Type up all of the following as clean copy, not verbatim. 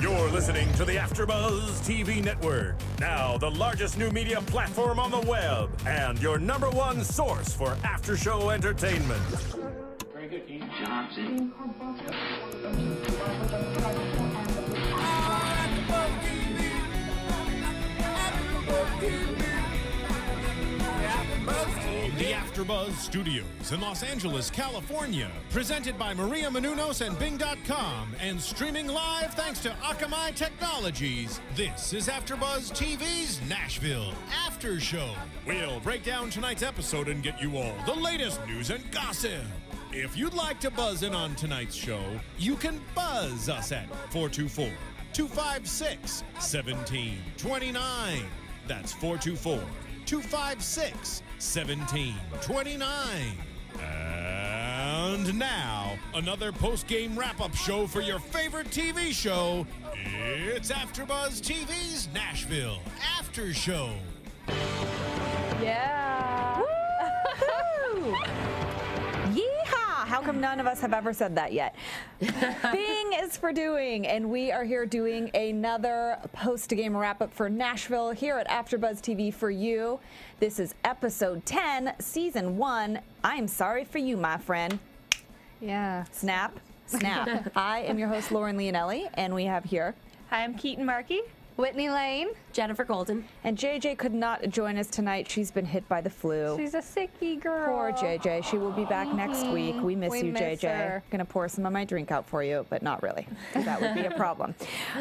You're listening to the AFTERBUZZ TV Network, now the largest new media platform on the web, and your #1 source for after-show entertainment. Very good, Keetin. Johnson. The AFTERBUZZ Studios in Los Angeles, California. Presented by Maria Menounos and Bing.com and streaming live thanks to Akamai Technologies. This is AFTERBUZZ TV's Nashville After Show. We'll break down tonight's episode and get you all the latest news and gossip. If you'd like to buzz in on tonight's show, you can buzz us at 424-256-1729. That's 424-256-1729. And now, another post-game wrap-up show for your favorite TV show. It's AFTERBUZZ TV's Nashville After Show. Yeah. Woo-hoo! Yeehaw! How come none of us have ever said that yet? Bing is for doing, and we are here doing another post-game wrap-up for Nashville here at AFTERBUZZ TV for you. This is episode 10, season 1. I'm sorry for you, my friend. Yeah. Snap, snap. I am your host, Lauren Leonelli, and we have here. Hi, I'm Keetin Marchi. Whitney Lane. Jenifer Golden. And JJ could not join us tonight. She's been hit by the flu. She's a sickie girl. Poor JJ. She will be back next week. We miss you, miss JJ. her. Gonna pour some of my drink out for you, but not really, because that would be a problem.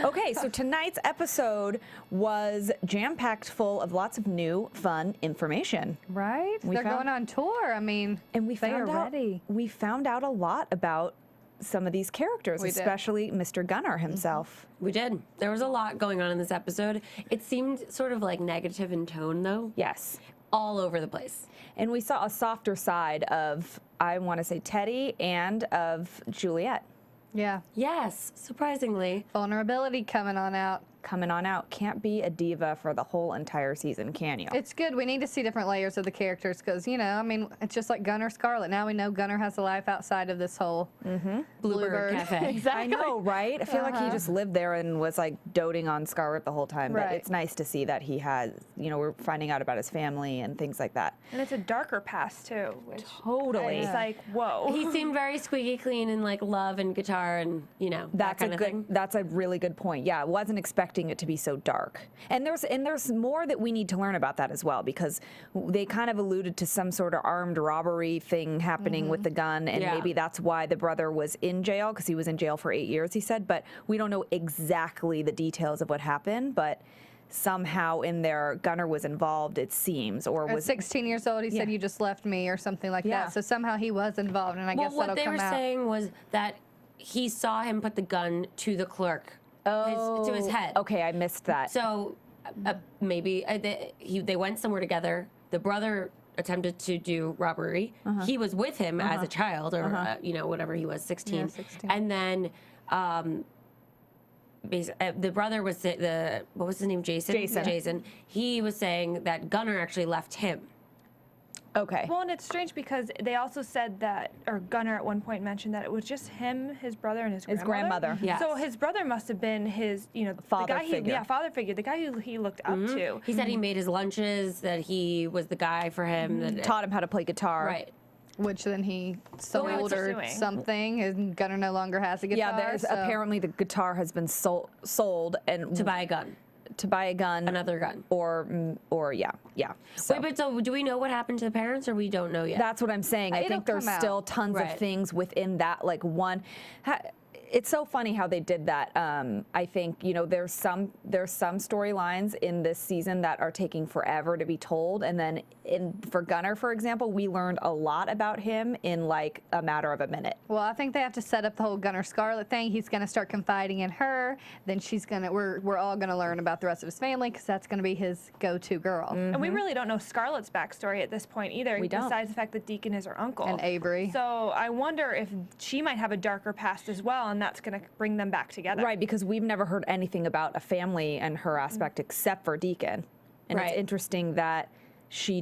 Okay, so tonight's episode was jam-packed full of lots of new, fun information. Right? We They're found- going on tour. I mean, And we they found are out ready. we found out a lot about some of these characters, We did. especially Mr. Gunnar himself. We did. There was a lot going on in this episode. It seemed sort of like negative in tone, though. Yes. All over the place. And we saw a softer side of, I want to say, Teddy and of Juliette. Yeah. Yes, surprisingly. Vulnerability coming on out. Coming on out. Can't be a diva for the whole entire season, can you? It's good. We need to see different layers of the characters because, you know, I mean, it's just like Gunnar Scarlett. Now we know Gunnar has a life outside of this whole Bluebird Cafe. I know, right? I feel like he just lived there and was like doting on Scarlett the whole time. But Right. it's nice to see that he has, you know, we're finding out about his family and things like that. And it's a darker past too, which Totally. it's like, whoa. He seemed very squeaky clean and like love and guitar and, you know, that kind of thing. That's a really good point. Yeah, I wasn't expecting it to be so dark. And there's more that we need to learn about that as well, because they kind of alluded to some sort of armed robbery thing happening with the gun, and Yeah. maybe that's why the brother was in jail, because he was in jail for 8 years, he said, but we don't know exactly the details of what happened, but somehow in there Gunnar was involved, it seems, or At was 16 years old, he said, "You just left me," or something like Yeah. that. So somehow he was involved, and I guess Well, what that'll they come were out. saying was that he saw him put the gun to the clerk, to his head. Okay, I missed that. So maybe they went somewhere together. The brother attempted to do robbery. He was with him as a child, or you know, whatever he was, 16. Yeah, 16. And then the brother was what was his name? Jason. Jason. He was saying that Gunnar actually left him. Okay. Well, and it's strange because they also said that, or Gunnar at one point mentioned that it was just him, his brother, and his grandmother. Yes. So his brother must have been his, you know, Father the guy figure. father figure, the guy who he looked up to. He said he made his lunches, that he was the guy for him. That, Taught him how to play guitar. right. Which then he sold was or pursuing. something, and Gunnar no longer has a guitar. Yeah, there's so- apparently the guitar has been sold and To buy a gun. to buy a gun, Another gun. or yeah. So Wait, but so do we know what happened to the parents, or we don't know yet? that's what I'm saying. I It'll think there's come out. still tons Right. of things within that, like one. It's so funny how they did that. I think, you know, there's some storylines in this season that are taking forever to be told, and then for Gunnar, for example, we learned a lot about him in like a matter of a minute. Well, I think they have to set up the whole Gunnar Scarlett thing. He's going to start confiding in her. Then we're all going to learn about the rest of his family, because that's going to be his go-to girl. And we really don't know Scarlett's backstory at this point either, We don't. besides the fact that Deacon is her uncle. And Avery. So I wonder if she might have a darker past as well, and that's going to bring them back together. Right, because we've never heard anything about a family and her aspect except for Deacon. And Right. it's interesting that she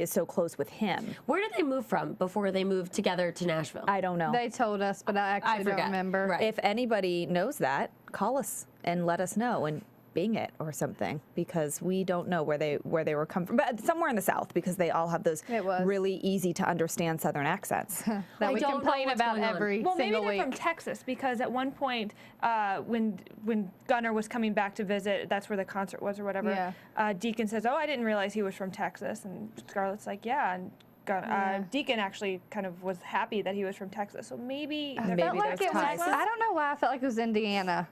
is so close with him. Where did they move from before they moved together to Nashville? I don't know. They told us, but I actually don't forget. remember. Right. If anybody knows that, call us and let us know and Bing it or something, because we don't know where they were coming from, but somewhere in the South, because they all have those really easy to understand Southern accents. That we complain about every Well, maybe single they're week. from Texas, because at one point when Gunnar was coming back to visit, that's where the concert was or whatever, Deacon says, "Oh, I didn't realize he was from Texas," and Scarlett's like, "Yeah," and Deacon actually kind of was happy that he was from Texas, so maybe I felt like it was, I don't know why I felt like it was Indiana.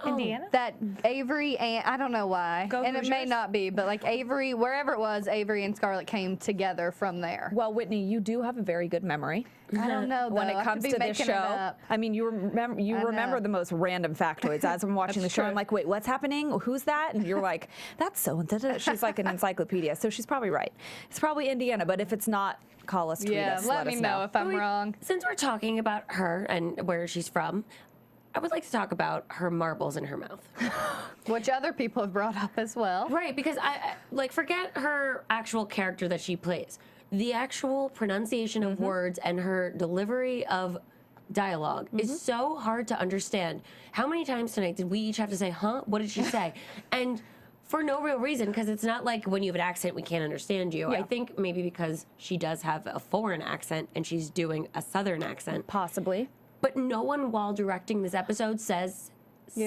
Indiana? That Avery and I don't know why, Go and it may Hoosiers? not be, but like Avery, wherever it was, Avery and Scarlett came together from there. Well, Whitney, you do have a very good memory. I don't know though. When it I comes could be to this making it show, up. I mean, you remember the most random factoids. As I'm watching the show, I'm like, wait, what's happening? Who's that? And you're like, that's so and so. She's like an encyclopedia, so she's probably right. It's probably Indiana, but if it's not, call us, tweet us, let me us know if I'm wrong. Since we're talking about her and where she's from, I would like to talk about her marbles in her mouth. Which other people have brought up as well. Right, because I like, forget her actual character that she plays. The actual pronunciation of words and her delivery of dialogue is so hard to understand. How many times tonight did we each have to say, huh? What did she say? And for no real reason, because it's not like when you have an accent, we can't understand you. I think maybe because she does have a foreign accent and she's doing a Southern accent. Possibly. But no one, while directing this episode, says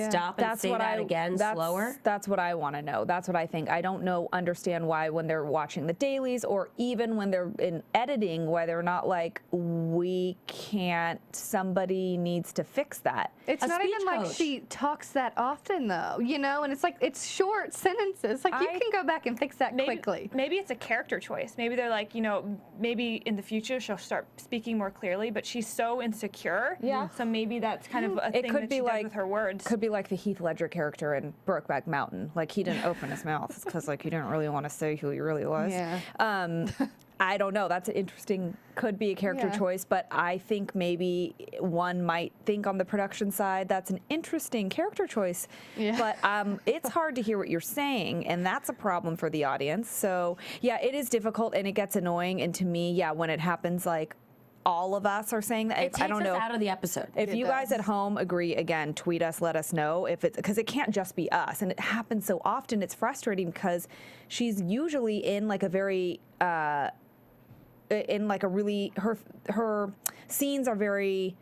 stop and say that again slower. That's what I want to know. That's what I think. I don't understand why when they're watching the dailies or even when they're in editing, why they're not like, we can't, somebody needs to fix that. It's not even like she talks that often though, you know, and it's like, it's short sentences. Like you can go back and fix that quickly. Maybe it's a character choice. Maybe they're like, you know, maybe in the future she'll start speaking more clearly, but she's so insecure. Yeah. So maybe that's kind of a thing that she does with her words. Could be like the Heath Ledger character in Brokeback Mountain. Like he didn't open his mouth because like he didn't really want to say who he really was. Yeah. I don't know. That's an interesting, could be a character choice, but I think maybe one might think on the production side that's an interesting character choice. Yeah. But it's hard to hear what you're saying, and that's a problem for the audience. So yeah, it is difficult and it gets annoying. And to me, when it happens, like all of us are saying that. It takes I don't know. us out of the episode. If you guys at home agree, again, tweet us, let us know if it's, because it can't just be us, and it happens so often. It's frustrating because she's usually in like a very in like a really, her scenes are very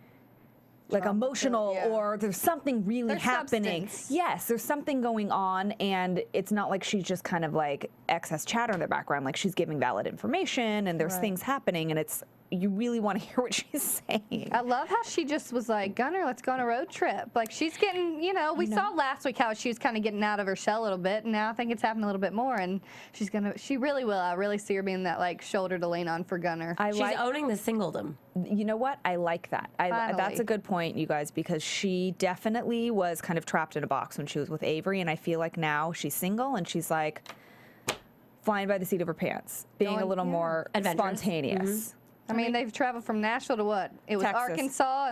like emotional, or there's something really happening. Substance. Yes, there's something going on, and it's not like she's just kind of like excess chatter in the background. Like she's giving valid information, and there's things happening, and it's, you really want to hear what she's saying. I love how she just was like, Gunnar, let's go on a road trip. Like she's getting, you know, we saw last week how she was kind of getting out of her shell a little bit, and now I think it's happening a little bit more, and she really will. I really see her being that like shoulder to lean on for Gunnar. She's owning the singledom. You know what? I like that. That's a good point, you guys, because she definitely was kind of trapped in a box when she was with Avery, and I feel like now she's single and she's like flying by the seat of her pants, being a little more spontaneous. I mean, they've traveled from Nashville to what? It was Texas. Arkansas,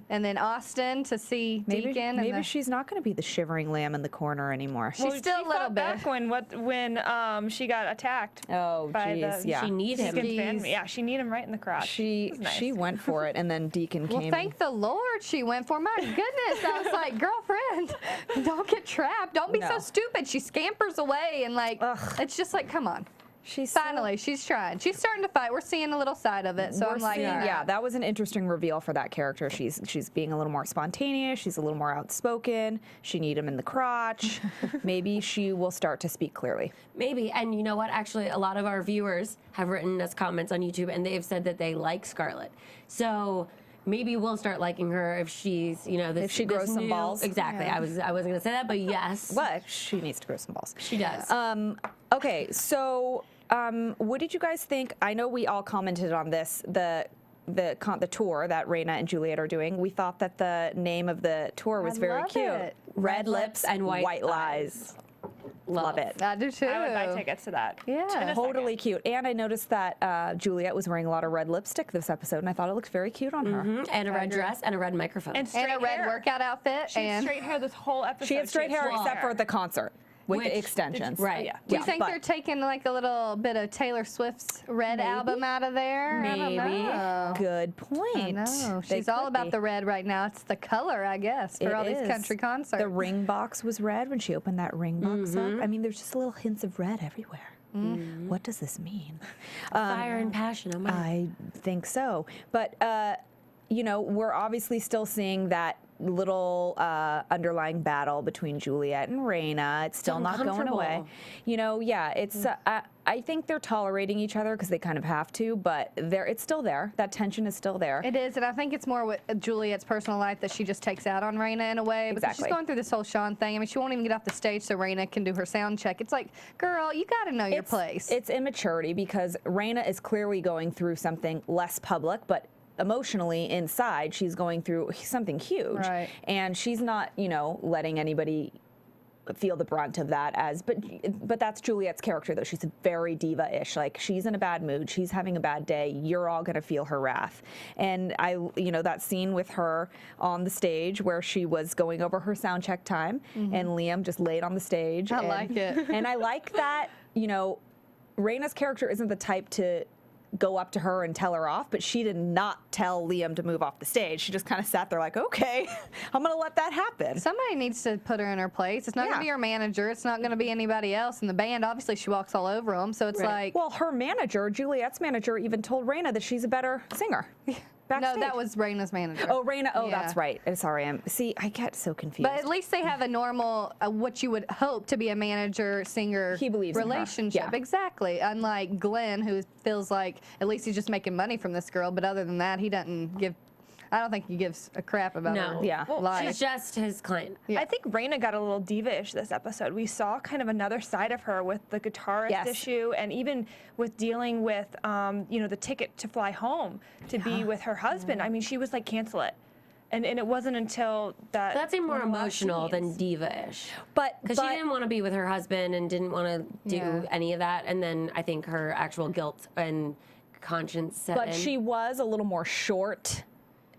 and then Austin to see Deacon. Maybe she's not going to be the shivering lamb in the corner anymore. She's still a little bit. Back when she got attacked. Oh, by geez, the, She needs him. Deacon's fan. Yeah, she need him right in the crotch. She went for it, and then Deacon came. Well, thank the Lord she went for. My goodness, I was like, girlfriend, don't get trapped. Don't be so stupid. She scampers away, and like, it's just like, come on. She's Finally, she's trying. She's starting to fight. We're seeing a little side of it. So I'm like, yeah, that was an interesting reveal for that character. She's being a little more spontaneous. She's a little more outspoken. She need him in the crotch. Maybe she will start to speak clearly. Maybe. And you know what? Actually, a lot of our viewers have written us comments on YouTube, and they've said that they like Scarlett. So maybe we'll start liking her if she's, you know, if she grows some balls. Exactly. I wasn't going to say that, but yes. What? She needs to grow some balls. She does. Okay, so what did you guys think? I know we all commented on this, the tour that Rayna and Juliette are doing. We thought that the name of the tour was very love cute. it. Red Lips and White Lies. Love it. I do too. I would buy tickets to that. Yeah. Totally cute. And I noticed that Juliette was wearing a lot of red lipstick this episode, and I thought it looked very cute on her. And a red dress and a red microphone. And straight And a red hair. workout outfit. She had and straight hair this whole episode. She had straight hair full except for at the concert. with the extensions. Right. Yeah. Do you think but- they're taking like a little bit of Taylor Swift's Red album out of there? I don't Maybe. know. Good point. I know. They She's all could about be. the red right now. It's the color, I guess, for It all these is. country concerts. The ring box was red when she opened that ring box Mm-hmm. up. I mean, there's just little hints of red everywhere. What does this mean? Fire and passion. Oh my. I think so. But, you know, we're obviously still seeing that little underlying battle between Juliette and Rayna. It's still not going away. uncomfortable. You know, yeah, it's. I think they're tolerating each other because they kind of have to, but it's still there. That tension is still there. It is, and I think it's more with Juliet's personal life that she just takes out on Rayna in a way. Because Exactly. she's going through this whole Sean thing. I mean, she won't even get off the stage so Rayna can do her sound check. It's like, girl, you got to know your place. It's immaturity because Rayna is clearly going through something less public, but emotionally inside she's going through something huge. Right. And she's not, you know, letting anybody feel the brunt of that but that's Juliette's character though. She's very diva-ish. Like she's in a bad mood, she's having a bad day, you're all gonna feel her wrath. And you know, that scene with her on the stage where she was going over her sound check time and Liam just laid on the stage. I like it. And I like that, you know, Rayna's character isn't the type to go up to her and tell her off, but she did not tell Liam to move off the stage. She just kind of sat there like, okay, I'm going to let that happen. Somebody needs to put her in her place. It's not going to be her manager. It's not going to be anybody else in the band. Obviously, she walks all over them, so it's like... Well, her manager, Juliette's manager, even told Rayna that she's a better singer. Backstage. No, that was Rayna's manager. Oh, Rayna. Oh, Yeah. that's right. I'm sorry. See, I get so confused. But at least they have a normal, what you would hope to be a manager-singer He believes in her. relationship. Yeah. Exactly. Unlike Glenn, who feels like at least he's just making money from this girl, but other than that, he doesn't give... I don't think he gives a crap about No. her Yeah. life. She's just his client. I think Rayna got a little diva-ish this episode. We saw kind of another side of her with the guitarist Yes. issue, and even with dealing with, you know, the ticket to fly home to be with her husband. I mean, she was like, cancel it. And it wasn't until that. That seemed more one of the last emotional than scenes. diva-ish. But Because she didn't want to be with her husband and didn't want to do Yeah. any of that. And then I think her actual guilt and conscience set But in. she was a little more short,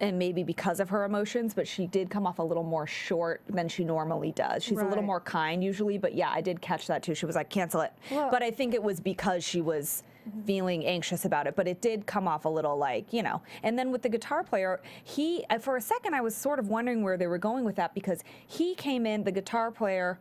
and maybe because of her emotions, but she did come off a little more short than she normally does. She's a little Right. more kind usually, but yeah, I did catch that too. She was like, cancel it. Well- But I think it was because she was feeling anxious about it, but it did come off a little like, you know. And then with the guitar player, for a second I was sort of wondering where they were going with that, because he came in, the guitar player,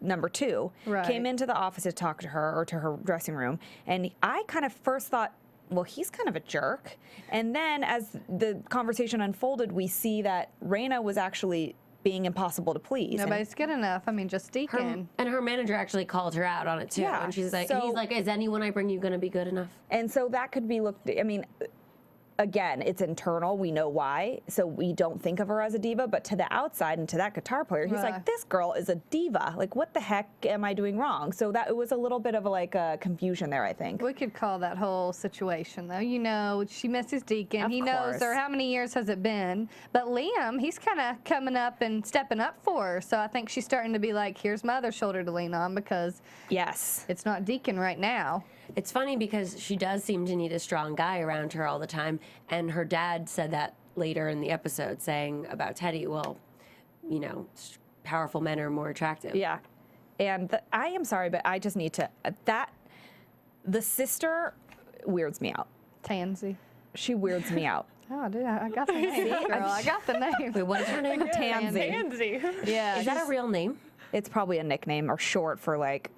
number 2, Right. came into the office to talk to her, or to her dressing room, and I kind of first thought, well, he's kind of a jerk. And then as the conversation unfolded, we see that Rayna was actually being impossible to please. And- Nobody's good enough. I mean, just Deacon. and her manager actually called her out on it too. Yeah, And she's like, so- he's like, is anyone I bring you going to be good enough? And so that could be looked, I mean, again, it's internal. We know why. So we don't think of her as a diva. But to the outside and to that guitar player, he's Right. like, this girl is a diva. Like, what the heck am I doing wrong? So that it was a little bit of a confusion there, I think. We could call that whole situation, though. You know, she misses Deacon. Of He knows course. her. How many years has it been? But Liam, he's kind of coming up and stepping up for her. So I think she's starting to be like, here's my other shoulder to lean on, because Yes. it's not Deacon right now. It's funny because she does seem to need a strong guy around her all the time. And her dad said that later in the episode, saying about Teddy, well, you know, powerful men are more attractive. Yeah. And I am sorry, but I just need to, the sister weirds me out. Tansy. She weirds me out. Oh, dude, I got the name, girl. I got the name. Wait, what is her name? Tansy. Tansy. Yeah. Is that a real name? It's probably a nickname or short for like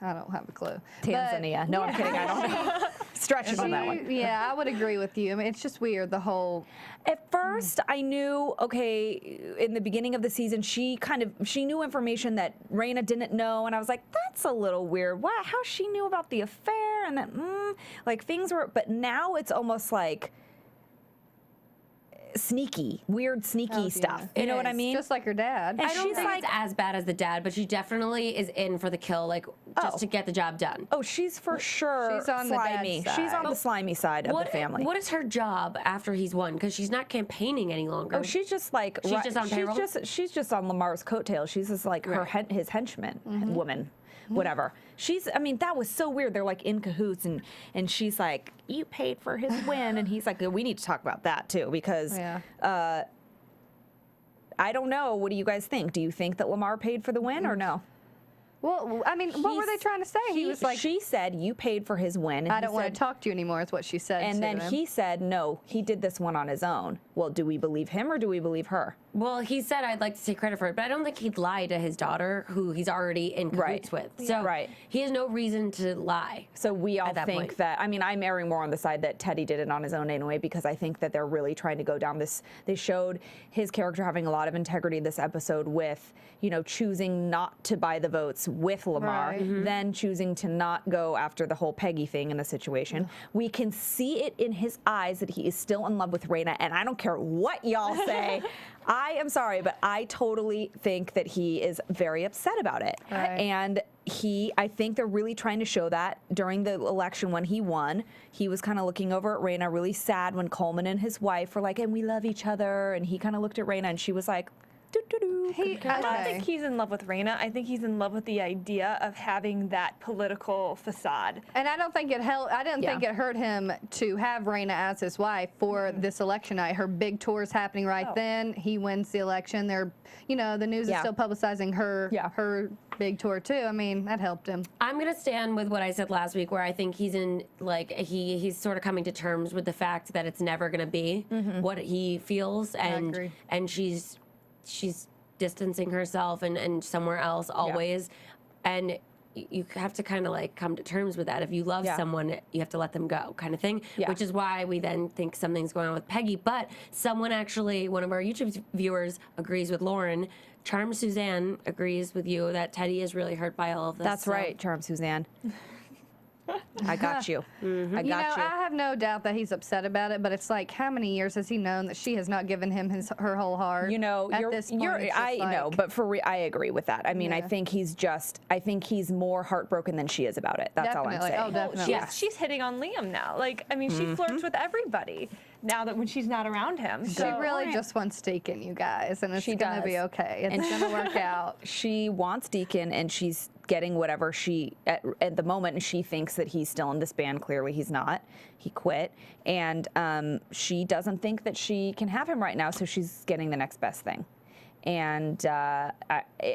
I don't have a clue. Tanzania. No, I'm kidding. I don't know. Stretching on that one. Yeah, I would agree with you. I mean, it's just weird, the whole... At first, I knew, okay, in the beginning of the season, she knew information that Rayna didn't know, and I was like, that's a little weird. What? How she knew about the affair, and then, like, things were, but now it's almost like sneaky, weird, sneaky stuff. You know what I mean? Just like her dad. And I don't she's think like, it's as bad as the dad, but she definitely is in for the kill, like, just to get the job done. oh, she's for sure She's on the dad's slimy. side. She's on the slimy side of the family. What is her job after he's won? Because she's not campaigning any longer. Oh, she's just like She's just on payroll? She's just on Lamar's coattails. She's just like his henchman woman, whatever. I mean, that was so weird. They're like in cahoots, and she's like, "You paid for his win," and he's like, "We need to talk about that too," because I don't know. What do you guys think? Do you think that Lamar paid for the win or no? Well, I mean, what were they trying to say? He was like, she said, you paid for his win. And I don't want to talk to you anymore, is what she said. And then him. he said, no, he did this one on his own. Well, do we believe him or do we believe her? Well, he said I'd like to take credit for it, but I don't think he'd lie to his daughter, who he's already in cahoots with. So he has no reason to lie. So we all think that, I mean, I'm erring more on the side that Teddy did it on his own anyway, because I think that they're really trying to go down this. They showed his character having a lot of integrity this episode with, you know, choosing not to buy the votes with Lamar, then choosing to not go after the whole Peggy thing in the situation. We can see it in his eyes that he is still in love with Rayna, and I don't care what y'all say. I am sorry, but I totally think that he is very upset about it. And I think they're really trying to show that during the election when he won. He was kind of looking over at Rayna, really sad when Coleman and his wife were like, and we love each other. And he kind of looked at Rayna and she was like, doo-doo-doo. I don't think he's in love with Rayna. I think he's in love with the idea of having that political facade. And I don't think it helped. I didn't think it hurt him to have Rayna as his wife for this election night. Her big tour is happening then. He wins the election. They're, you know, the news is still publicizing her big tour too. I mean, that helped him. I'm gonna stand with what I said last week, where I think he's in like he's sort of coming to terms with the fact that it's never gonna be what he feels, and she's distancing herself and somewhere else always, and you have to kind of like come to terms with that. If you love someone, you have to let them go, kind of thing, which is why we then think something's going on with Peggy. But someone actually, one of our YouTube viewers agrees with Lauren. Charm Suzanne agrees with you that Teddy is really hurt by all of this. That's right, Charm Suzanne. I got you. I got you. I have no doubt that he's upset about it, but it's like, how many years has he known that she has not given him her whole heart? You know, I know, but I agree with that. I mean, I think he's more heartbroken than she is about it. That's all I'm saying. Oh, definitely. She's hitting on Liam now. Like, I mean, she flirts with everybody now that when she's not around him. She really just wants Deacon, you guys, and it's going to be okay. It's going to work out. She wants Deacon, and she's getting whatever she at the moment, and she thinks that he's still in this band. Clearly he's not. He quit, and she doesn't think that she can have him right now, so she's getting the next best thing. And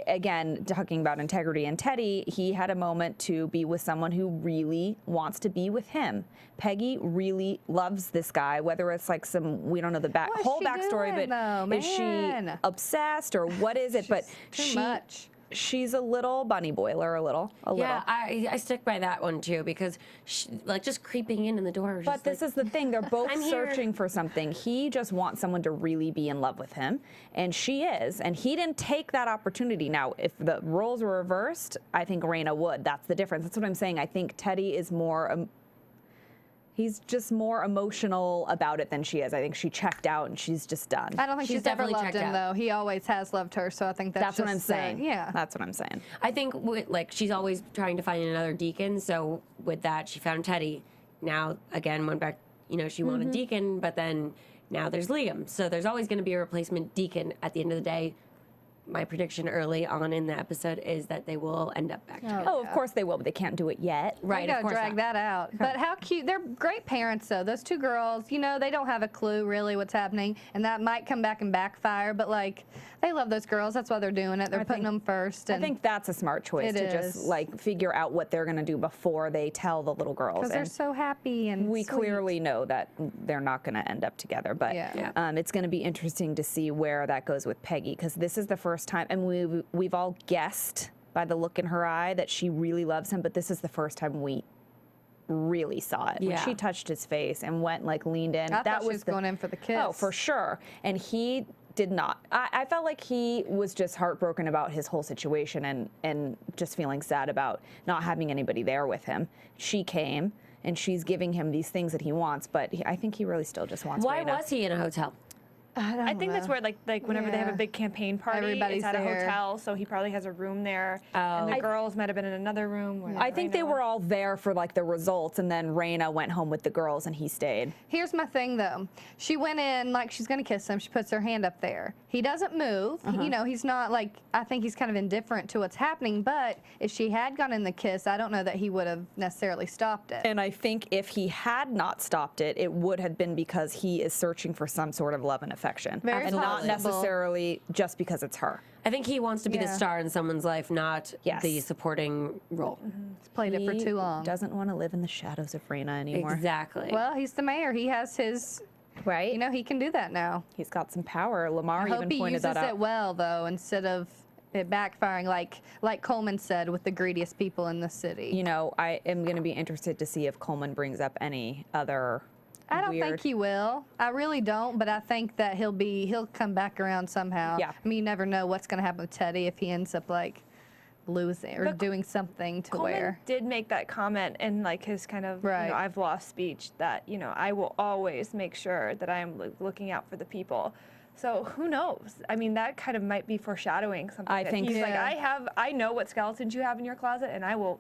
again, talking about integrity and Teddy, he had a moment to be with someone who really wants to be with him. Peggy really loves this guy, whether it's like we don't know the whole backstory, but is she obsessed or what is it? But too much. She's a little bunny boiler, a little. Yeah, I stick by that one too, because like just creeping in the door. But this is the thing, they're both searching for something. He just wants someone to really be in love with him, and she is, and he didn't take that opportunity. Now, if the roles were reversed, I think Rayna would. That's the difference. That's what I'm saying. I think Teddy is more... he's just more emotional about it than she is. I think she checked out and she's just done. I don't think she's ever loved him, though. He always has loved her, so I think that's what I'm saying. Yeah. That's what I'm saying. I think, like, she's always trying to find another Deacon, so with that, she found Teddy. Now, again, went back, you know, she wanted Deacon, but then now there's Liam. So there's always going to be a replacement Deacon at the end of the day. My prediction early on in the episode is that they will end up back together. Oh, of course they will, but they can't do it yet. Right, of course drag that out. But how cute. They're great parents, though. Those two girls, you know, they don't have a clue really what's happening, and that might come back and backfire, but, like, they love those girls. That's why they're doing it. They're putting them first. I think that's a smart choice to just, like, figure out what they're going to do before they tell the little girls. Because they're so happy and we clearly know that they're not going to end up together, but it's going to be interesting to see where that goes with Peggy, because this is the first time, and we've all guessed by the look in her eye that she really loves him, but this is the first time we really saw it. When she touched his face and went, like, leaned in. I thought she was going in for the kiss. Oh, for sure. And he did not. I felt like he was just heartbroken about his whole situation and just feeling sad about not having anybody there with him. She came, and she's giving him these things that he wants, but I think he really still just wants Why Rayna. was he in a hotel? I think that's where, like whenever they have a big campaign party, everybody's it's at there. a hotel, so he probably has a room there. And the girls might have been in another room. Where I think they were all there for, like, the results, and then Rayna went home with the girls, and he stayed. Here's my thing, though. She went in like she's going to kiss him. She puts her hand up there. He doesn't move. You know, he's not, like, I think he's kind of indifferent to what's happening, but if she had gone in the kiss, I don't know that he would have necessarily stopped it. And I think if he had not stopped it, it would have been because he is searching for some sort of love and affection. affection, Very and not possible. necessarily just because it's her. I think he wants to be the Yeah. star in someone's life, not Yes. the supporting role. He's played it for He too long. Doesn't want to live in the shadows of Rayna anymore. Exactly. Well, he's the mayor. He has his, Right? you know, he can do that now. He's got some power. Lamar I hope even he pointed uses that out. it well, though, instead of it backfiring like Coleman said with the greediest people in the city. You know, I am going to be interested to see if Coleman brings up any other I don't weird... think he will. I really don't, but I think that he'll come back around somehow. Yeah. I mean, you never know what's going to happen with Teddy if he ends up like losing or But doing something to Coleman where. did make that comment in like his kind of Right. I've lost speech that I will always make sure that I am looking out for the people. So who knows? I mean, that kind of might be foreshadowing something. I that think- he's like, Yeah. I know what skeletons you have in your closet, and I will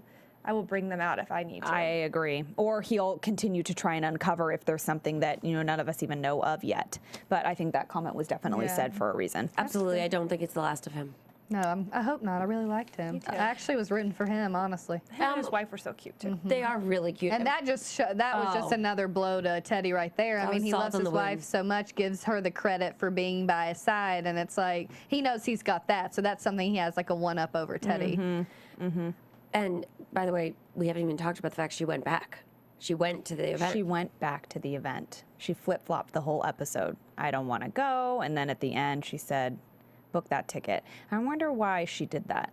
bring them out if I need to. I agree. Or he'll continue to try and uncover if there's something that, none of us even know of yet. But I think that comment was definitely Yeah. said for a reason. Absolutely. I don't think it's the last of him. No, I hope not. I really liked him. too. I actually was rooting for him, honestly. Him and his wife were so cute too. They are really cute. And that just that was just Oh. another blow to Teddy right there. I That mean, was he salt loves on his the wife wound. so much, gives her the credit for being by his side, and it's like he knows he's got that, so that's something he has like a one up over Teddy. And by the way, we haven't even talked about the fact she went back. She went to the event. She went back to the event. She flip-flopped the whole episode. I don't want to go. And then at the end, she said, book that ticket. I wonder why she did that.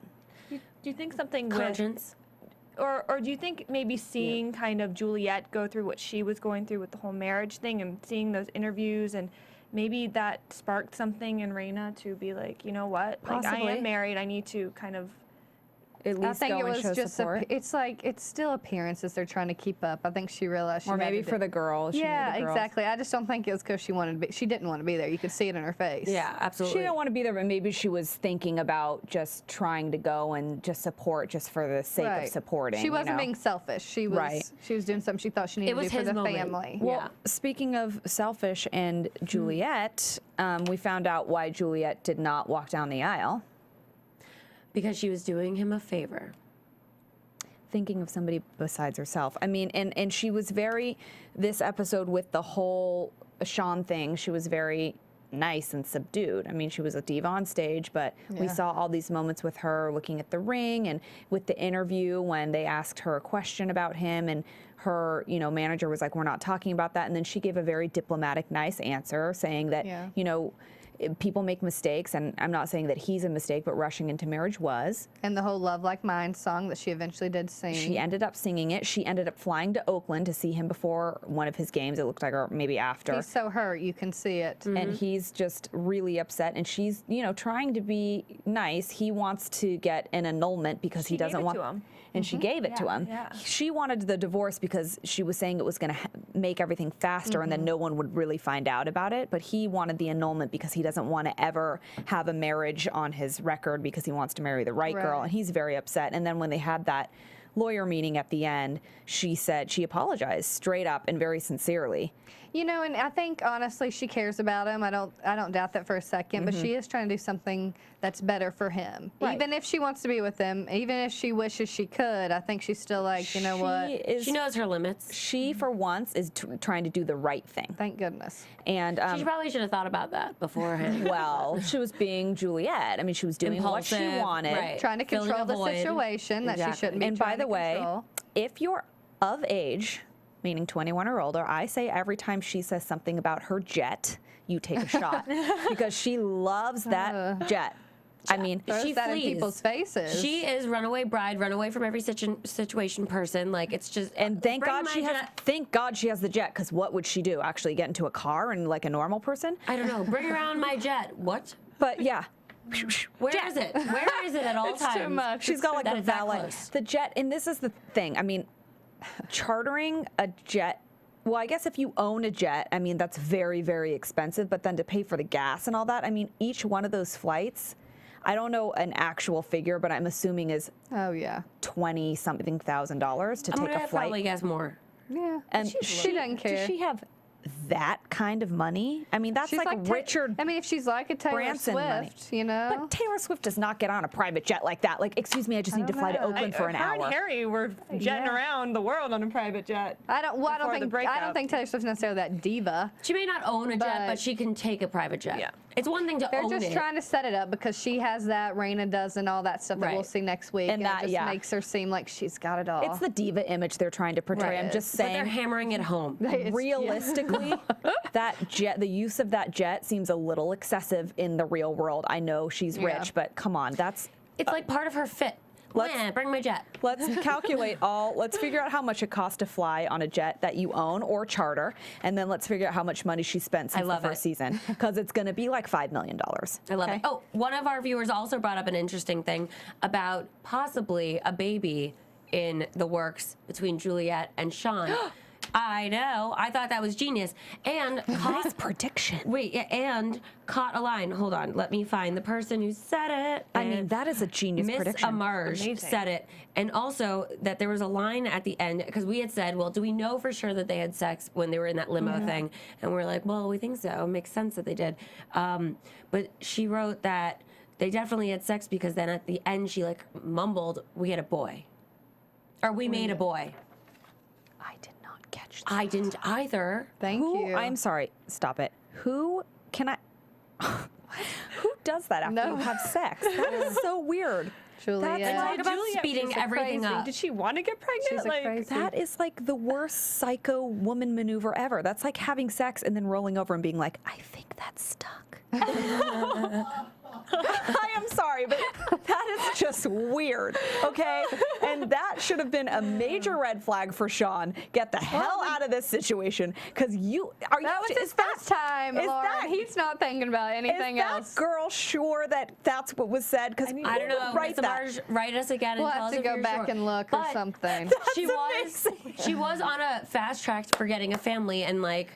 Do you think something with, Conscience. or do you think maybe seeing kind of Juliette go through what she was going through with the whole marriage thing and seeing those interviews and maybe that sparked something in Rayna to be like, you know what, like I Possibly. am married, I need to kind of. At I least think go it and was show just support. it's still appearances they're trying to keep up. I think she realized she Or had maybe to for do- the girls. She Yeah, needed the girls. exactly. I just don't think it was because she didn't want to be there. You could see it in her face. Yeah, She absolutely. didn't want to be there, but maybe she was thinking about just trying to go and just support just for the sake of supporting. She wasn't being selfish. She was Right. she was doing something she thought she needed was to do for his the moment. family. Well, Well, speaking of selfish and Juliette, we found out why Juliette did not walk down the aisle. Because she was doing him a favor. Thinking of somebody besides herself. I mean, and she was this episode with the whole Sean thing, she was very nice and subdued. I mean, she was a diva on stage, but we Yeah. saw all these moments with her looking at the ring and with the interview when they asked her a question about him and her, manager was like, we're not talking about that. And then she gave a very diplomatic, nice answer saying that, Yeah. people make mistakes, and I'm not saying that he's a mistake, but rushing into marriage was. And the whole Love Like Mine song that she eventually did sing. She ended up singing it. She ended up flying to Oakland to see him before one of his games, it looked like, or maybe after. He's so hurt, you can see it. And he's just really upset, and she's, trying to be nice. He wants to get an annulment because he She gave doesn't it want to him. And she gave it to him. yeah. She wanted the divorce because she was saying it was going to make everything faster and then no one would really find out about it. But he wanted the annulment because he doesn't want to ever have a marriage on his record because he wants to marry the right girl. Right. And he's very upset. And then when they had that lawyer meeting at the end, she said she apologized straight up and very sincerely. And I think honestly she cares about him. I don't doubt that for a second, but she is trying to do something that's better for him. Right. Even if she wants to be with him, even if she wishes she could, I think she's still like, you know what? She knows her limits. She, for once, is trying to do the right thing. Thank goodness. And She probably should have thought about that beforehand. well, she was being Juliette. I mean, she was doing what she Impulsive, wanted. right. Trying to Filling control a the void. situation that she Exactly. shouldn't be And by trying the to way, control. if you're of age, meaning 21 or older, I say every time she says something about her jet, you take a shot because she loves that jet. I mean, Throws she that in flees. people's faces. She is runaway bride, runaway from every situation person. Like, it's just. and thank bring God my she has. jet- Thank God she has the jet, because what would she do? Actually, get into a car and like a normal person? I don't know. Bring around my jet. What? But yeah. Where is it? Where is it at all It's times? too much. She's got like That a is that valet. close. The jet, and this is the thing. I mean, chartering a jet. Well, I guess if you own a jet, I mean, that's very, very expensive. But then to pay for the gas and all that, I mean, each one of those flights, I don't know an actual figure, but I'm assuming is Oh yeah. $20-something thousand to I'm take gonna a flight. probably guess more. Yeah. And she doesn't care. Does she have that kind of money. I mean, that's She's like Richard. I mean, if she's like a Taylor Branson Swift, money. you know. But Taylor Swift does not get on a private jet like that. Like, excuse me, I just need to fly to Oakland for an Her hour. and Harry were jetting around the world on a private jet. I don't think breakup. Taylor Swift's necessarily that diva. She may not own a jet, but she can take a private jet. Yeah. It's one thing to They're own it. just trying to set it up because she has that, Rayna does, and all that stuff that we'll Right. see next week. And that, it just makes her seem like she's got it all. It's the diva image they're trying to portray. I'm just But they're saying. hammering it home. Realistically, the use of that jet seems a little excessive in the real world. I know she's rich, but come on, It's like part of her fit. Bring my jet. Let's let's figure out how much it costs to fly on a jet that you own or charter, and then let's figure out how much money she spent since the first season, because it's going to be like $5 million. I love it. Oh, one of our viewers also brought up an interesting thing about possibly a baby in the works between Juliette and Sean. I know. I thought that was genius. And Nice prediction. Wait, and caught a line. Hold on. Let me find the person who said it. I mean, that is a genius Miss prediction. Amarge said it. And also that there was a line at the end, because we had said, well, do we know for sure that they had sex when they were in that limo thing? And we're like, well, we think so. It makes sense that they did. But she wrote that they definitely had sex because then at the end she like mumbled, we had a boy. Or we made a boy. I did not catch that. I didn't either. Thank you. I'm sorry. Stop it. Who can I? Who does that after you have sex? That is so weird. Juliette. Talk about Juliette, speeding she's a everything crazy. up. Did she want to get pregnant? She's a crazy. That is like the worst psycho woman maneuver ever. That's like having sex and then rolling over and being like, I think that's stuck. I am sorry, but that is just weird, okay? And that should have been a major red flag for Sean. Get the hell out of this situation, because That was his first time, Lauren. He's not thinking about anything else. Is that girl sure that that's what was said? Because I don't know. Write Miss that. Amarge, write us again and We'll tell have us to if go you're back sure. and look or But something. She was on a fast track for getting a family and like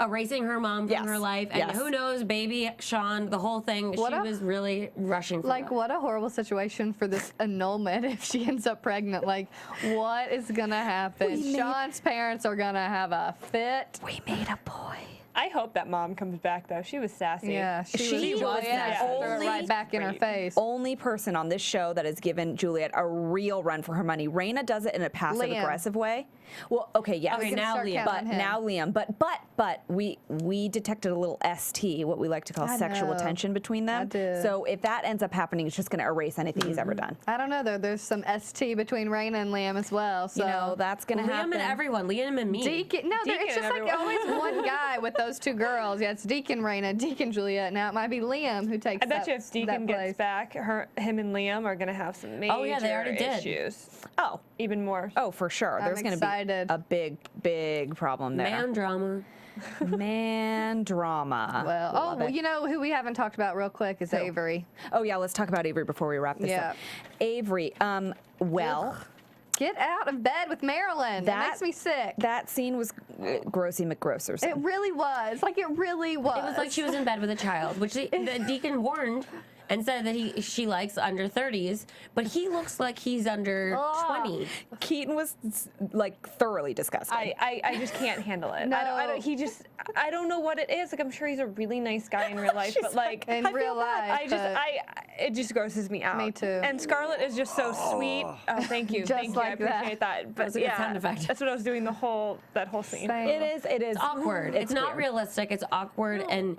erasing her mom from her life. And who knows, baby Sean, the whole thing. She was really rushing for that. What a horrible situation for this annulment if she ends up pregnant. Like, what is going to happen? Sean's parents are going to have a fit. We made a boy. I hope that mom comes back, though. She was sassy. Yeah, She was Juliette threw it right back in her face. Only person on this show that has given Juliette a real run for her money. Rayna does it in a passive-aggressive way. Well, okay, yes. Okay, now Liam. But now Liam. But we detected a little ST, what we like to call sexual tension between them. I did. So if that ends up happening, it's just going to erase anything he's ever done. I don't know, though. There's some ST between Rayna and Liam as well. So You know, that's going to happen. Liam and everyone. Liam and me. Deacon, no, Deacon it's just and like everyone. always one guy with those two girls. Yeah, it's Deacon Rayna, Deacon Juliette. Now it might be Liam who takes I bet you if Deacon that place. gets back, him and Liam are going to have some major they already did. issues. Oh. Even more. Oh, for sure. There's going to be excited. a big problem there. Man drama. Man drama. Well, you know who we haven't talked about real quick is Avery. Oh, yeah, let's talk about Avery before we wrap this up. Avery, Get out of bed with Marilyn. That makes me sick. That scene was grossy McGrosserson. It really was. Like, it really was. It was like she was in bed with a child, which the Deacon warned and said that she likes under 30s, but he looks like he's under 20. Keetin was like thoroughly disgusting. I just can't handle it. No. I don't know what it is. Like, I'm sure he's a really nice guy in real life, but like in real life. it just grosses me out. Me too. And Scarlett is just so sweet. Oh, thank you. Just Thank like you. I appreciate that. But That's a good sound effect. That's what I was doing that whole scene. It is. It's awkward. It's not weird. realistic. It's awkward. And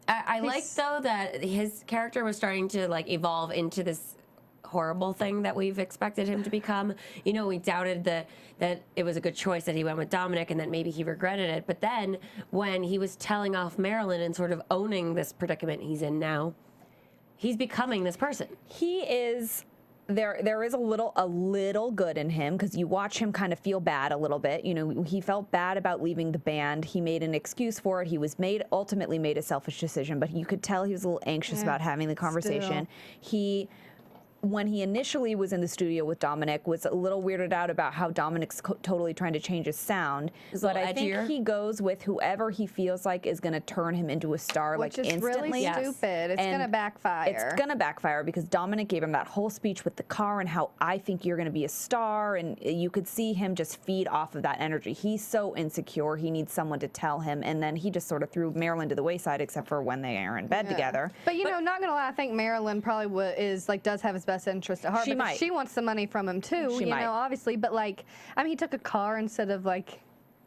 I like, though, that his character was starting to, like, evolve into this horrible thing that we've expected him to become. You know, we doubted that it was a good choice that he went with Dominic and that maybe he regretted it. But then when he was telling off Marilyn and sort of owning this predicament he's in now, he's becoming this person. He is. There is a little good in him, because you watch him kind of feel bad a little bit. You know, he felt bad about leaving the band. He made an excuse for it. He was ultimately made a selfish decision, but you could tell he was a little anxious about having the conversation. He when he initially was in the studio with Dominic, was a little weirded out about how Dominic's totally trying to change his sound. But I think he goes with whoever he feels like is going to turn him into a star, Which like is instantly. really stupid. It's going to backfire. It's going to backfire because Dominic gave him that whole speech with the car and how I think you're going to be a star, and you could see him just feed off of that energy. He's so insecure. He needs someone to tell him, and then he just sort of threw Marilyn to the wayside, except for when they are in bed together. But you know, not gonna lie, I think Marilyn probably does have his best interest at heart. She might. She wants the money from him too. She you might. know, obviously. But like, I mean, he took a car instead of like,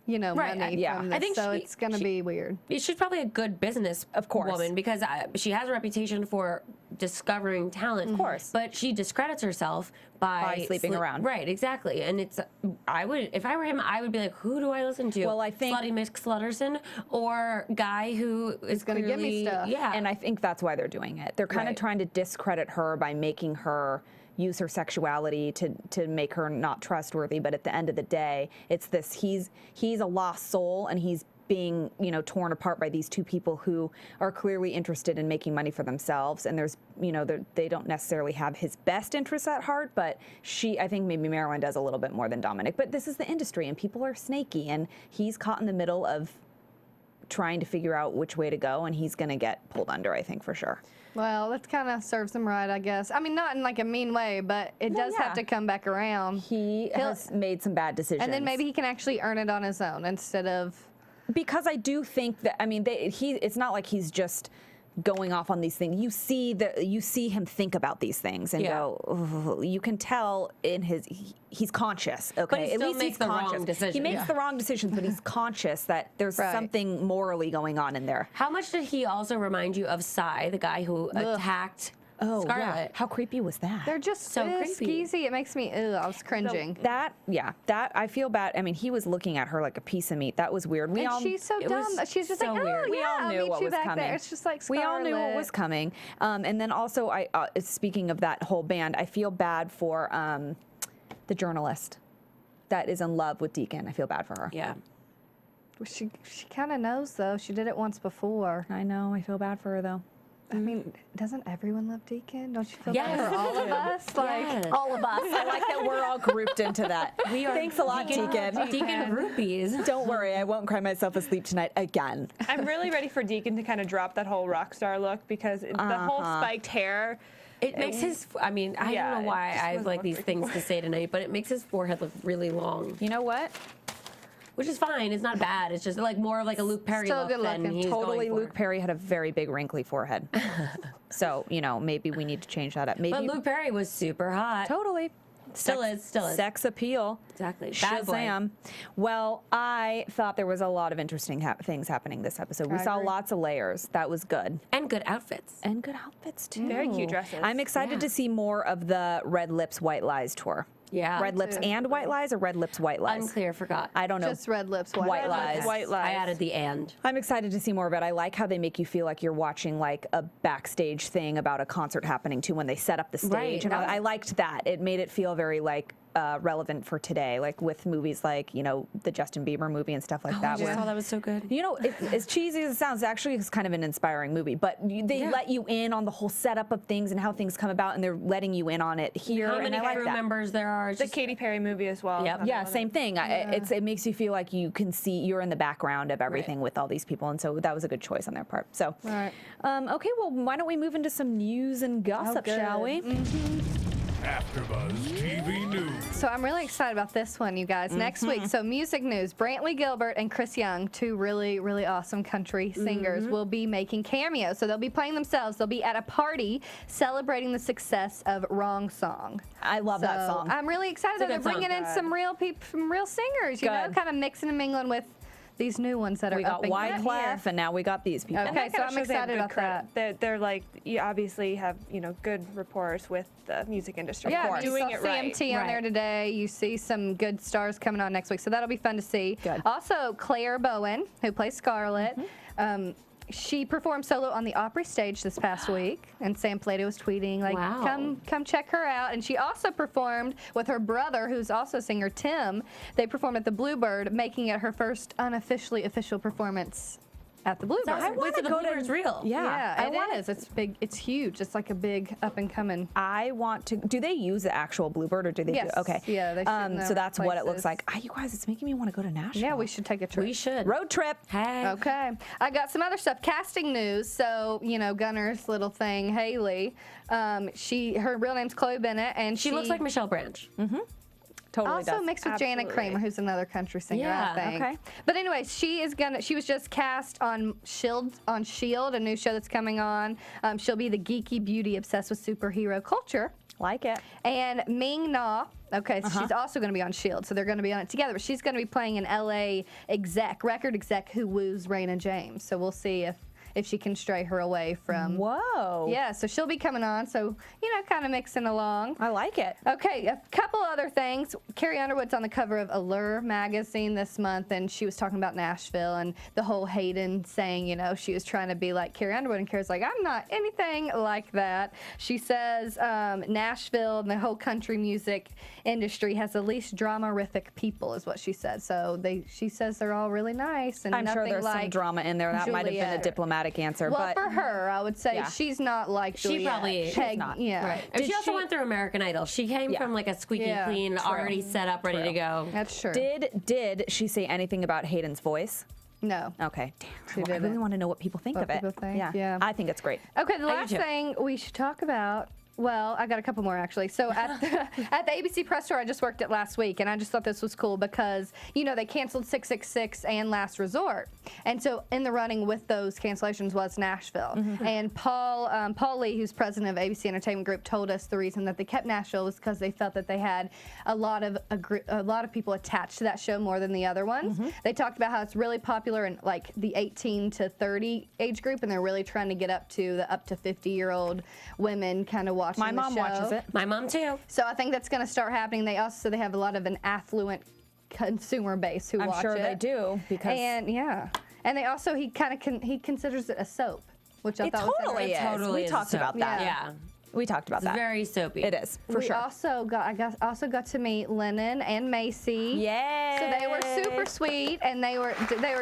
you know, money. Yeah. From this, I think so it's gonna be weird. She's probably a good business woman because she has a reputation for discovering talent. Of course. But she discredits herself by sleeping around. Right, exactly. And it's, if I were him, I would be like, who do I listen to? Well, I think Slutty Mick Slutterson or guy who is gonna give me stuff. Yeah. And I think that's why they're doing it. They're kind of trying to discredit her by making her use her sexuality to make her not trustworthy. But at the end of the day, it's this: he's a lost soul, and he's being, you know, torn apart by these two people who are clearly interested in making money for themselves. And there's, you know, they don't necessarily have his best interests at heart, but I think maybe Marilyn does a little bit more than Dominic. But this is the industry, and people are snaky, and he's caught in the middle of trying to figure out which way to go, and he's going to get pulled under, I think, for sure. Well, that kind of serves him right, I guess. I mean, not in like a mean way, but it does have to come back around. He has made some bad decisions. And then maybe he can actually earn it on his own instead of... Because I do think that, I mean, it's not like he's just going off on these things. You see him think about these things and go, "Ugh." You can tell in he's conscious. Okay, But he at still least makes he's the conscious. wrong decision. He makes the wrong decisions, but he's conscious that there's something morally going on in there. How much did he also remind you of Cy, the guy who attacked Scarlett? Yeah. How creepy was that? They're just So creepy. skeezy. It makes me, I was cringing. That I feel bad. I mean, he was looking at her like a piece of meat. That was weird. And she's so dumb. She's just so like, oh, weird. yeah, We all I'll knew meet what you was back coming. there. It's just like we all knew what Scarlett. was coming. And then also, speaking of that whole band, I feel bad for the journalist that is in love with Deacon. I feel bad for her. Yeah. Well, she kind of knows, though. She did it once before. I know. I feel bad for her, though. I mean, doesn't everyone love Deacon? Don't you feel Yes. bad for all of us? Like, Yes. All of us. I like that we're all grouped into that. We are Thanks a lot, Deacon. Deacon groupies. Don't worry. I won't cry myself asleep tonight again. I'm really ready for Deacon to kind of drop that whole rock star look because the whole spiked hair. It makes his, I mean, I Yeah, don't know why it just I have wasn't like these working things to say tonight, but it makes his forehead look really long, You know what? which is fine. It's not bad. It's just like more of like a Luke Perry Still look good than looking. he's Totally, going for. Luke Perry had a very big wrinkly forehead. So, you know, maybe we need to change that up. Maybe But Luke Perry was super hot. Totally. Still is. Sex appeal. Exactly. Bad boy. Shazam. Well, I thought there was a lot of interesting things happening this episode. We I saw agree. lots of layers. That was good. And good outfits. And good outfits, too. Very cute dresses. I'm excited to see more of the Red Lips, White Lies tour. Yeah. Red Lips too. and White Lies, or Red Lips, White Lies? Unclear, forgot. I don't know. just red lips, white, White lies. lies. White lies. I added the and. I'm excited to see more of it. I like how they make you feel like you're watching like a backstage thing about a concert happening too when they set up the stage. Right. And I liked that. It made it feel very like relevant for today, like with movies like, you know, the Justin Bieber movie and stuff like I that. just saw that was so good. You know, as cheesy as it sounds, actually it's kind of an inspiring movie. But they let you in on the whole setup of things and how things come about, and they're letting you in on it here. How and many I like crew that. members there are? It's The just- Katy Perry movie as well. Yep. Another Yeah, one same thing. It makes you feel like you can see you're in the background of everything with all these people, and so that was a good choice on their part. So, Right. Okay, well, why don't we move into some news and gossip, good. shall we? AfterBuzz TV News. So I'm really excited about this one, you guys. Next week, so music news. Brantley Gilbert and Chris Young, two really, really awesome country singers, will be making cameos. So they'll be playing themselves. They'll be at a party celebrating the success of Wrong Song. I love that So song. I'm really excited that It's a they're good bringing song. in some real people, some real singers, you know, Good. kind of mixing and mingling with these new ones that are We up got and coming. Wyclef, and now we got these people. Okay. That so kinda I'm shows they have excited good about credit. that. They're like, you obviously have, you know, good rapport with the music industry. Yeah, They're you doing saw it right. CMT on there today. You see some good stars coming on next week, so that'll be fun to see. Good. Also, Clare Bowen, who plays Scarlett, she performed solo on the Opry stage this past week, and Sam Plato was tweeting like, Wow. come check her out. And she also performed with her brother, who's also a singer, Tim. They performed at the Bluebird, making it her first unofficially official performance at the Bluebird. I Wait, want so to the go Bluebird's to real. Yeah, I it is. It's big. It's huge. It's like a big up and coming. I want to. Do they use the actual Bluebird or do they? Yes. Do, okay. Yeah, they shoot in So their that's what it looks places. like. You guys, it's making me want to go to Nashville. Yeah, we should take a trip. We should. Road trip. Hey. Okay. I got some other stuff. Casting news. So, Gunner's little thing, Haley. Her real name's Chloe Bennett, and She looks like Michelle Branch. Totally also does. mixed with Janet Absolutely. Kramer, who's another country singer, Yeah, I think. okay. But anyway, she was just cast on Shield, a new show that's coming on. She'll be the geeky beauty obsessed with superhero culture. Like it. And Ming Na, okay, so she's also going to be on S.H.I.E.L.D., so they're going to be on it together. But she's going to be playing an L.A. record exec who woos Rayna James. So we'll see if she can stray her away from... Whoa. Yeah, so she'll be coming on, so, kind of mixing along. I like it. Okay, a couple other things. Carrie Underwood's on the cover of Allure magazine this month, and she was talking about Nashville and the whole Hayden saying, she was trying to be like Carrie Underwood, and Carrie's like, I'm not anything like that. She says Nashville and the whole country music industry has the least drama-rific people, is what she said. So she says they're all really nice, and I'm sure nothing there's like some drama in there. That might have been a Juliette. diplomatic answer, Well, but for her, I would say Yeah. she's not like She Juliette. probably- She's Peg- not. Yeah. Right. And she also went through American Idol. She came Yeah. from like a squeaky Yeah, clean, true. already set up, ready to go. That's true. Did she say anything about Hayden's voice? No. Okay. She Damn. I really didn't. want to know what people think What of it. people think, yeah. I think it's great. Okay, the I do last too. thing we should talk about. Well, I got a couple more actually. So at the ABC press tour I just worked at last week, and I just thought this was cool because they canceled 666 and Last Resort, and so in the running with those cancellations was Nashville. And Paul Lee, who's president of ABC Entertainment Group, told us the reason that they kept Nashville was because they felt that they had a lot of people attached to that show more than the other ones. They talked about how it's really popular in like the 18 to 30 age group, and they're really trying to get up to 50-year-old women kind of watching My the mom show. watches it. My mom too. So I think that's going to start happening. They have a lot of an affluent consumer base who I'm watch sure it. they do because And they also he considers it a soap, which I it thought was totally is. interesting. Totally We is talked soap. about that. Yeah. We talked about It's that. very soapy. It is for We sure. also got to meet Lennon and Macy. Yay! So they were super sweet, and they were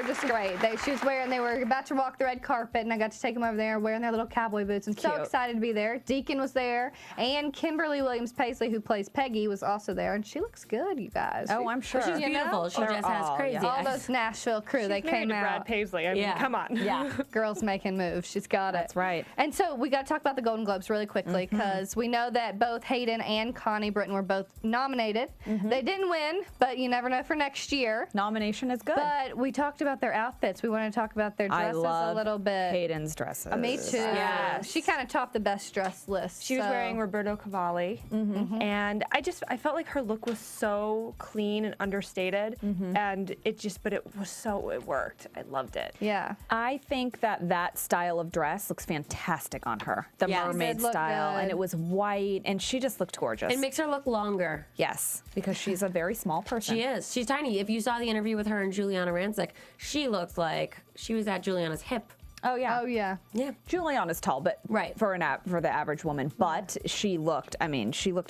just great. They were about to walk the red carpet, and I got to take them over there wearing their little cowboy boots. I'm so Cute. excited to be there. Deacon was there, and Kimberly Williams Paisley, who plays Peggy, was also there, and she looks good, you guys. Oh, I'm sure. She's beautiful. She They're just has all- crazy yeah. all eyes. those Nashville crew, they She's married came to Brad out. Paisley. I mean, Yeah. come on. Yeah. Girls making moves. She's got it. That's right. And so we got to talk about the Golden Globes really quickly because we know that both Hayden and Connie Britton were both nominated. They didn't win, but you never know for next year. Nomination is good. But we talked about their outfits. We want to talk about their I dresses love a little bit. Hayden's dresses. Me too. Yes. She kind of topped the best dress list. She was so- wearing Roberto Cavalli, and I felt like her look was so clean and understated, and it worked. I loved it. Yeah. I think that style of dress looks fantastic on her. The Yes. mermaid It did look style, good. and it was white, and she just looked gorgeous. It makes her look longer. Yes, because she's a very small person. She is. She's tiny. If you saw the interview with her and Juliana Rancic, she looked like she was at Juliana's hip. Oh yeah. Oh, yeah. Yeah. Juliana's tall, but Right. for the average woman. But she looked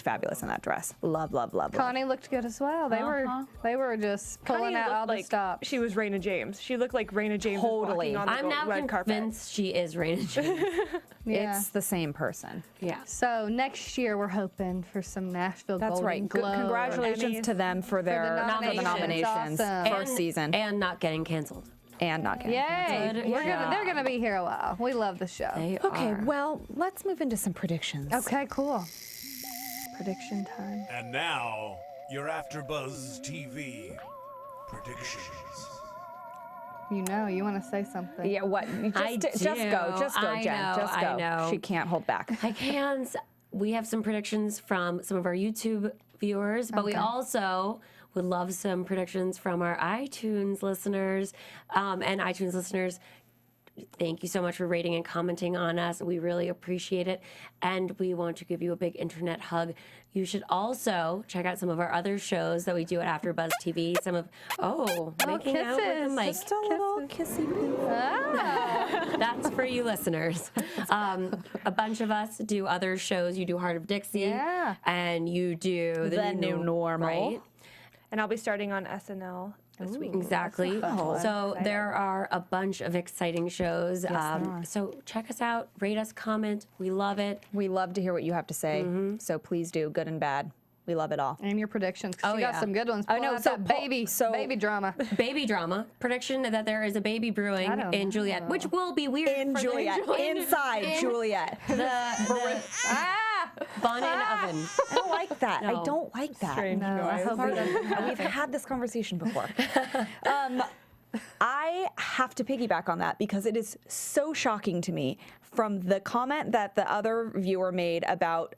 fabulous in that dress. Love, love, love. love. Connie looked good as well. They were just pulling Connie out looked all like the stops. she was Raina James. She looked like Raina James was Totally. walking on the I'm now red carpet. convinced she is Rayna James. Yeah. It's the same person. Yeah. So next year we're hoping for some Nashville That's Golden right. Globe. Congratulations to them for their nominations. nominations Awesome. first season And not getting canceled. and not getting Yay! Good They're gonna be here a while. We love the show. They Okay, are. well, let's move into some predictions. Okay, cool. Prediction time. And now, your AfterBuzz TV predictions. You want to say something. Yeah, what? I Just go, do. Jen. Just go. I know. She can't hold back. I can't. We have some predictions from some of our YouTube viewers, but we also would love some predictions from our iTunes listeners. And iTunes listeners, thank you so much for rating and commenting on us. We really appreciate it. And we want to give you a big internet hug. You should also check out some of our other shows that we do at AfterBuzz TV. Some of, making out with the kisses. mic. Just a little kissy boo. That's for you listeners. A bunch of us do other shows. You do Heart of Dixie. Yeah. And you do The New Normal. Right? And I'll be starting on SNL this week. Exactly. So there are a bunch of exciting shows. So check us out, rate us, comment. We love it. We love to hear what you have to say. So please do, good and bad. We love it all. And your predictions. 'Cause you got some good ones. I know. So baby drama. Baby drama. Prediction that there is a baby brewing in Juliette, which will be weird In for Juliette. Inside Juliette. The bun in oven. I don't like that. I don't like that. Strange No, I noise. hope We've had this conversation before. I have to piggyback on that because it is so shocking to me from the comment that the other viewer made about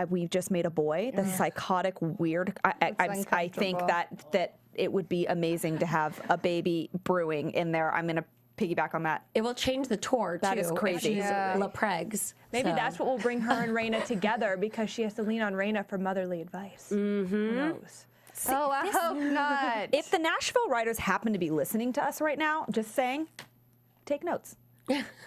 we've just made a boy, the psychotic weird. I think that it would be amazing to have a baby brewing in there. I'm gonna piggyback on that. It will change the tour, too. That is crazy. She's La Pregs. Maybe that's what will bring her and Rayna together because she has to lean on Rayna for motherly advice. Who knows? Oh, I hope not. If the Nashville writers happen to be listening to us right now, just saying, take notes.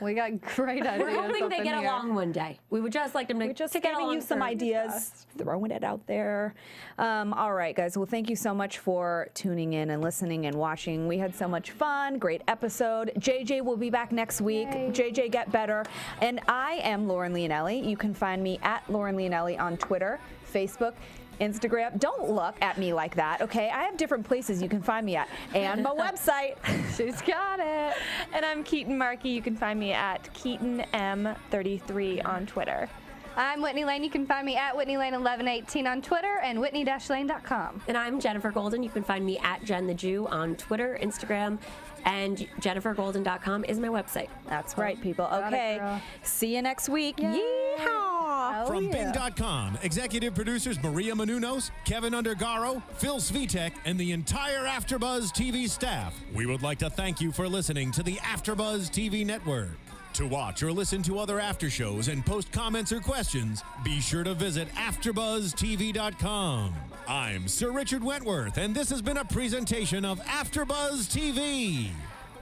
We got great ideas. We're hoping they get along one day. We would just like them to We're just get giving along you some for- ideas, throwing it out there. All right, guys. Well, thank you so much for tuning in and listening and watching. We had so much fun. Great episode. JJ will be back next week. Yay. JJ, get better. And I am Lauren Leonelli. You can find me at Lauren Leonelli on Twitter, Facebook, Instagram. Don't look at me like that, okay? I have different places you can find me at. And my website. She's got it. And I'm Keetin Marchi. You can find me at KeetinM33 on Twitter. I'm Whitney Lane. You can find me at Whitney Lane 1118 on Twitter and Whitney-Lane.com. And I'm Jenifer Golden. You can find me at Jen the Jew on Twitter, Instagram, and JeniferGolden.com is my website. That's right, people. Got it, Okay. girl. See you next week. Yeehaw! From Bing.com, executive producers Maria Menounos, Kevin Undergaro, Phil Svitek, and the entire AfterBuzz TV staff. We would like to thank you for listening to the AfterBuzz TV network. To watch or listen to other after shows and post comments or questions, be sure to visit AfterBuzzTV.com. I'm Sir Richard Wentworth, and this has been a presentation of AfterBuzz TV.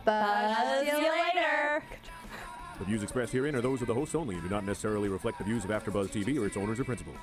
Buzz you later. The views expressed herein are those of the hosts only and do not necessarily reflect the views of AfterBuzz TV or its owners or principals.